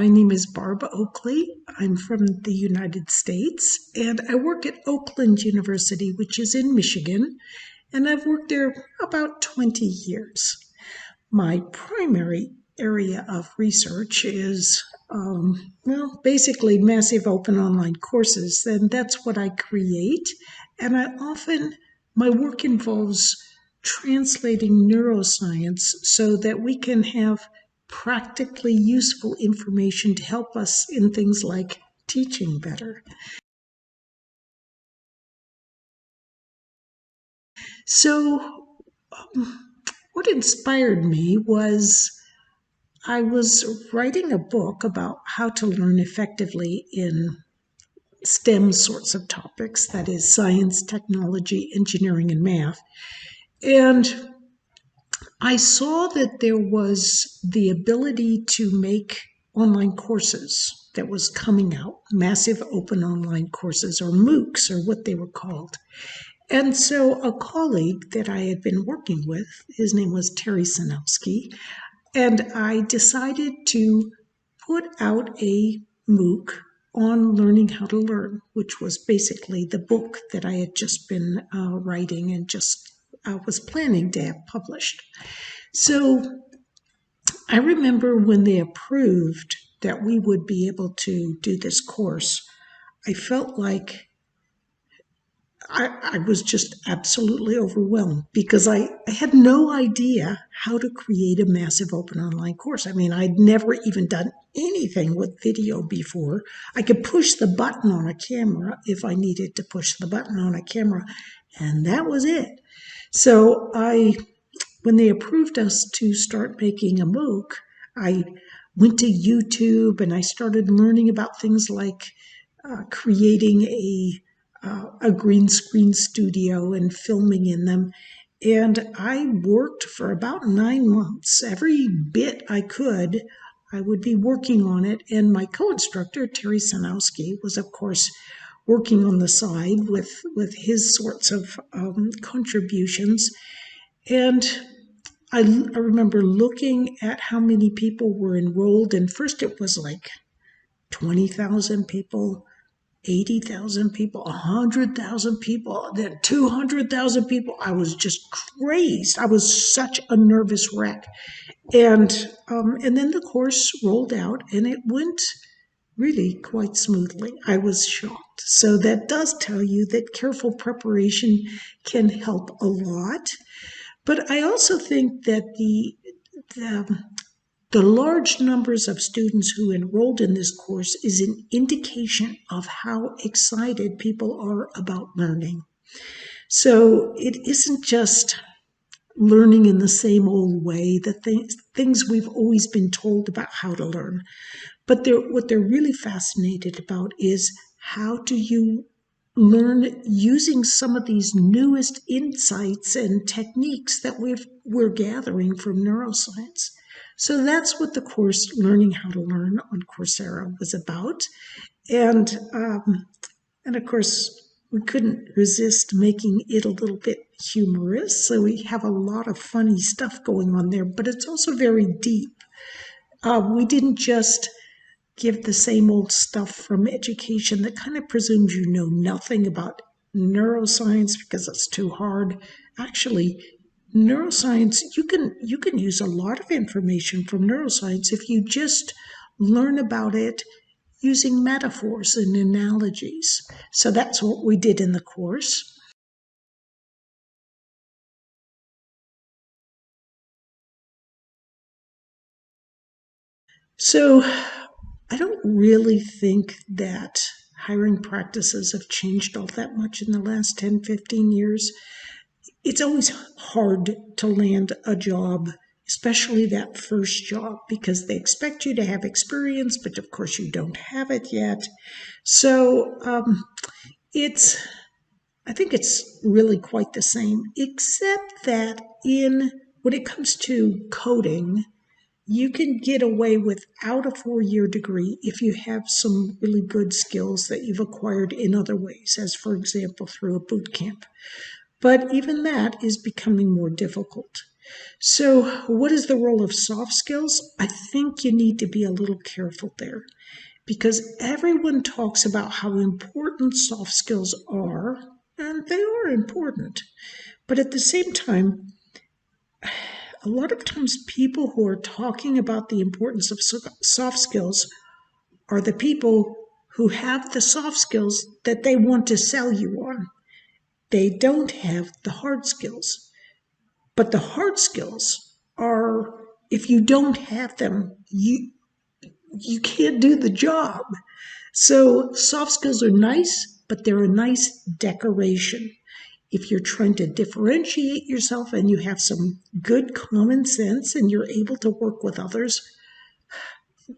My name is Barb Oakley. I'm from the United States, and I work at Oakland University, which is in Michigan, and I've worked there about 20 years. My primary area of research is, basically massive open online courses, and that's what I create. And my work involves translating neuroscience so that we can have practically useful information to help us in things like teaching better. So, what inspired me was I was writing a book about how to learn effectively in STEM sorts of topics, that is, science, technology, engineering, and math. And I saw that there was the ability to make online courses that was coming out, massive open online courses, or MOOCs, or what they were called. And so a colleague that I had been working with, his name was Terry Sanowski, and I decided to put out a MOOC on learning how to learn, which was basically the book that I had just been writing and just was planning to have published. So I remember when they approved that we would be able to do this course, I felt like I was just absolutely overwhelmed because I had no idea how to create a massive open online course. I mean, I'd never even done anything with video before. I could push the button on a camera if I needed to push the button on a camera, and that was it. So when they approved us to start making a MOOC, I went to YouTube and I started learning about things like creating a green screen studio and filming in them. And I worked for about 9 months. Every bit I could, I would be working on it. And my co-instructor, Terry Sanowski, was, of course, working on the side with his sorts of contributions. And I remember looking at how many people were enrolled. And first it was like 20,000 people, 80,000 people, 100,000 people, then 200,000 people. I was just crazed. I was such a nervous wreck. And then the course rolled out and it went really quite smoothly. I was shocked. So that does tell you that careful preparation can help a lot. But I also think that the large numbers of students who enrolled in this course is an indication of how excited people are about learning. So it isn't just learning in the same old way, the things we've always been told about how to learn. But what they're really fascinated about is how do you learn using some of these newest insights and techniques that we're gathering from neuroscience. So that's what the course Learning How to Learn on Coursera was about. And of course, we couldn't resist making it a little bit humorous. So we have a lot of funny stuff going on there, but it's also very deep. We didn't just give the same old stuff from education that kind of presumes you know nothing about neuroscience because it's too hard. Actually, neuroscience, you can use a lot of information from neuroscience if you just learn about it using metaphors and analogies. So that's what we did in the course. So I don't really think that hiring practices have changed all that much in the last 10, 15 years. It's always hard to land a job, especially that first job, because they expect you to have experience, but of course you don't have it yet. So I think it's really quite the same, except that when it comes to coding, you can get away without a 4-year degree if you have some really good skills that you've acquired in other ways, as for example, through a boot camp. But even that is becoming more difficult. So, what is the role of soft skills? I think you need to be a little careful there because everyone talks about how important soft skills are, and they are important. But at the same time, a lot of times people who are talking about the importance of soft skills are the people who have the soft skills that they want to sell you on. They don't have the hard skills. But the hard skills are, if you don't have them, you can't do the job. So soft skills are nice, but they're a nice decoration. If you're trying to differentiate yourself and you have some good common sense and you're able to work with others,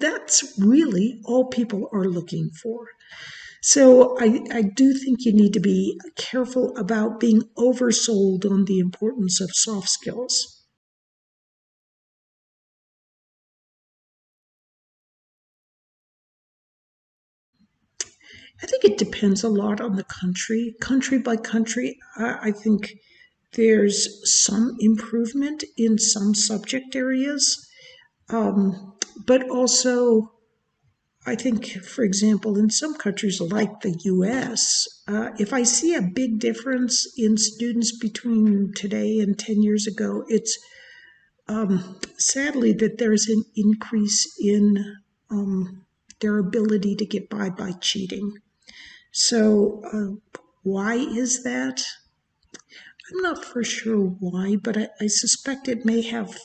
that's really all people are looking for. So I do think you need to be careful about being oversold on the importance of soft skills. I think it depends a lot on the country. Country by country, I think there's some improvement in some subject areas. But also, I think, for example, in some countries like the US, if I see a big difference in students between today and 10 years ago, it's sadly that there's an increase in their ability to get by cheating. So, why is that? I'm not for sure why, but I suspect it may have,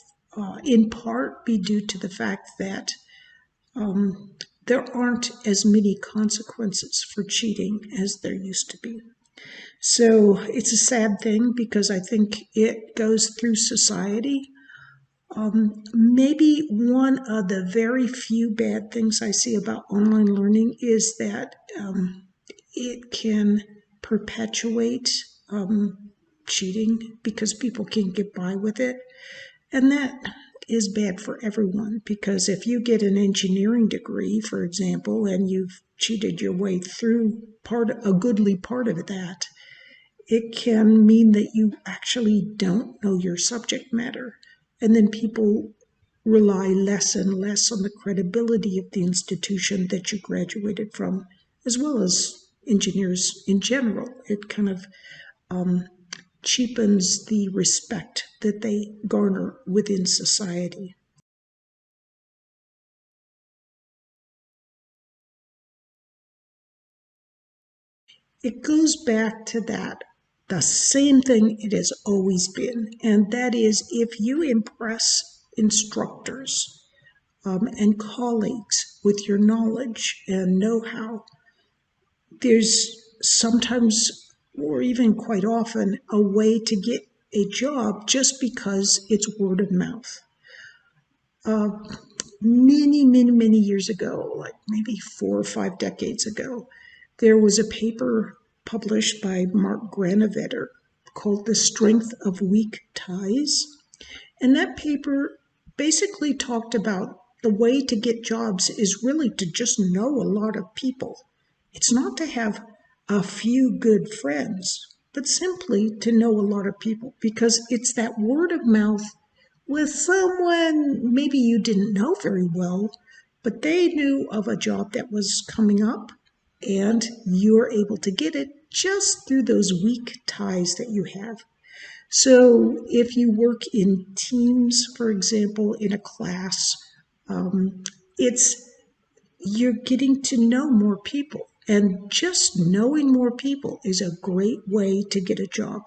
in part, be due to the fact that um, there aren't as many consequences for cheating as there used to be. So it's a sad thing because I think it goes through society. Maybe one of the very few bad things I see about online learning is that it can perpetuate cheating because people can't get by with it. And that is bad for everyone because if you get an engineering degree, for example, and you've cheated your way through a goodly part of that, it can mean that you actually don't know your subject matter. And then people rely less and less on the credibility of the institution that you graduated from, as well as engineers in general. It kind of um, cheapens the respect that they garner within society. It goes back to that, the same thing it has always been, and that is if you impress instructors and colleagues with your knowledge and know how, there's sometimes, or even quite often, a way to get a job just because it's word of mouth. Uh, many years ago, like maybe 4 or 5 decades ago, there was a paper published by Mark Granovetter called The Strength of Weak Ties. And that paper basically talked about the way to get jobs is really to just know a lot of people. It's not to have a few good friends, but simply to know a lot of people because it's that word of mouth with someone maybe you didn't know very well, but they knew of a job that was coming up and you're able to get it just through those weak ties that you have. So if you work in teams, for example, in a class, it's you're getting to know more people. And just knowing more people is a great way to get a job.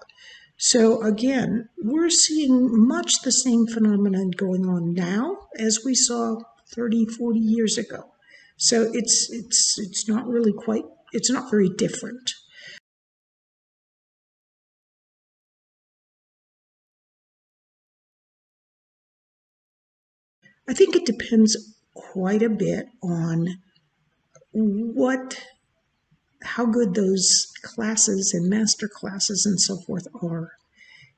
So again, we're seeing much the same phenomenon going on now as we saw 30, 40 years ago. So it's not really quite it's not very different. I think it depends quite a bit on what how good those classes and master classes and so forth are.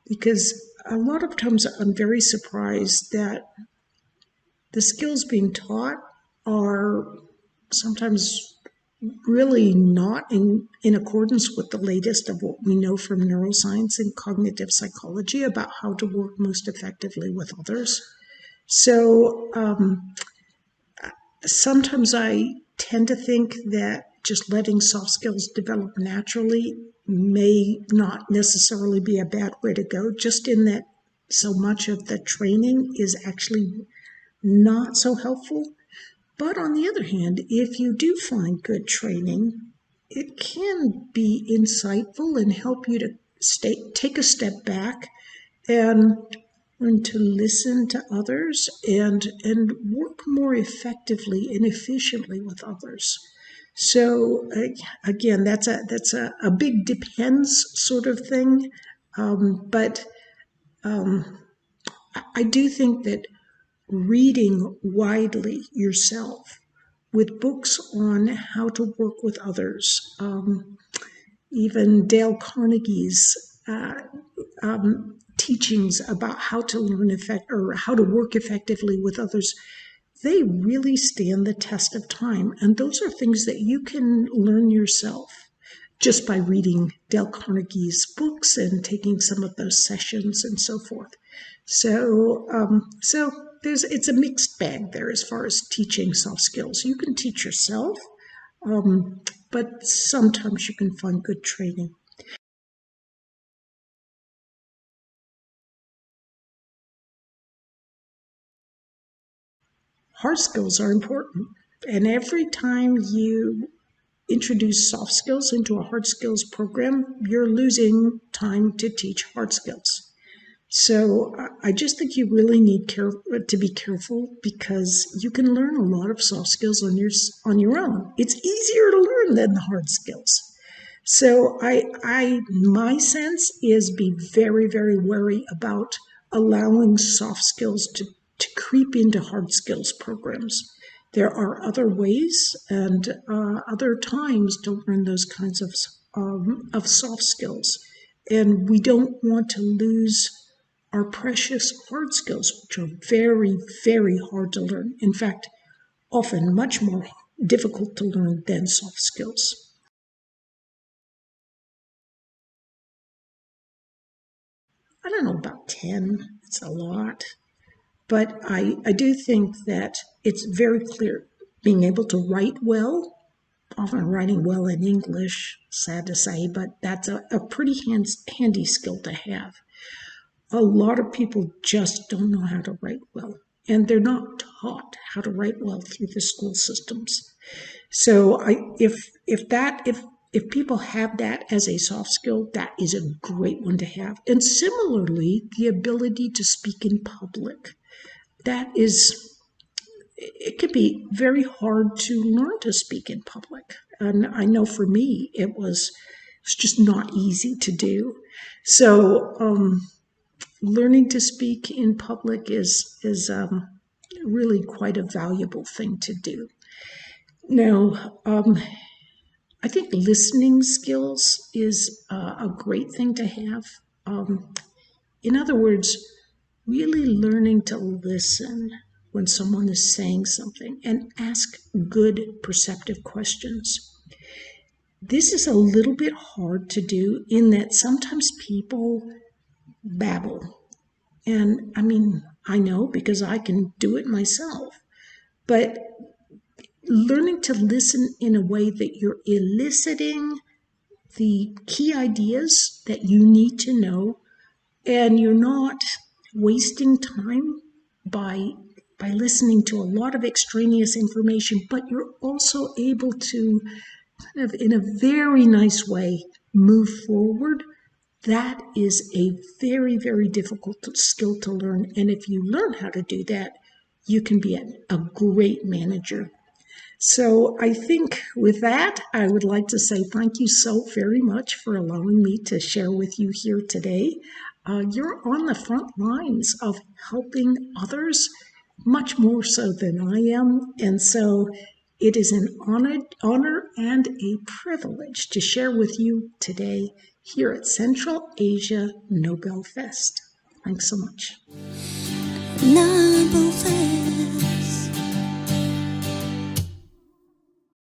Because a lot of times I'm very surprised that the skills being taught are sometimes really not in accordance with the latest of what we know from neuroscience and cognitive psychology about how to work most effectively with others. So sometimes I tend to think that just letting soft skills develop naturally may not necessarily be a bad way to go, just in that so much of the training is actually not so helpful. But on the other hand, if you do find good training, it can be insightful and help you to take a step back and learn to listen to others and work more effectively and efficiently with others. So again, that's a big depends sort of thing, but I do think that reading widely yourself with books on how to work with others, even Dale Carnegie's teachings about how to learn or how to work effectively with others, they really stand the test of time. And those are things that you can learn yourself just by reading Dale Carnegie's books and taking some of those sessions and so forth. So it's a mixed bag there as far as teaching soft skills. You can teach yourself, but sometimes you can find good training. Hard skills are important, and every time you introduce soft skills into a hard skills program, you're losing time to teach hard skills. So I just think you really need to be careful, because you can learn a lot of soft skills on your own. It's easier to learn than the hard skills. So my sense is be very, very wary about allowing soft skills to creep into hard skills programs. There are other ways and other times to learn those kinds of soft skills, and we don't want to lose our precious hard skills, which are very, very hard to learn. In fact, often much more difficult to learn than soft skills. I don't know, about 10. It's a lot. But I do think that it's very clear being able to write well, often writing well in English, sad to say, but that's a pretty handy skill to have. A lot of people just don't know how to write well, and they're not taught how to write well through the school systems. So if people have that as a soft skill, that is a great one to have. And similarly, the ability to speak in public. It can be very hard to learn to speak in public. And I know for me, it's just not easy to do. So learning to speak in public is really quite a valuable thing to do. Now, I think listening skills is a great thing to have. In other words, really learning to listen when someone is saying something and ask good, perceptive questions. This is a little bit hard to do in that sometimes people babble. And I mean, I know because I can do it myself. But learning to listen in a way that you're eliciting the key ideas that you need to know, and you're not wasting time by listening to a lot of extraneous information, but you're also able to kind of in a very nice way move forward. That is a very, very difficult skill to learn. And if you learn how to do that, you can be a great manager. So I think with that, I would like to say thank you so very much for allowing me to share with you here today. You're on the front lines of helping others, much more so than I am. And so it is an honor and a privilege to share with you today here at Central Asia Nobel Fest. Thanks so much. Nobel Fest.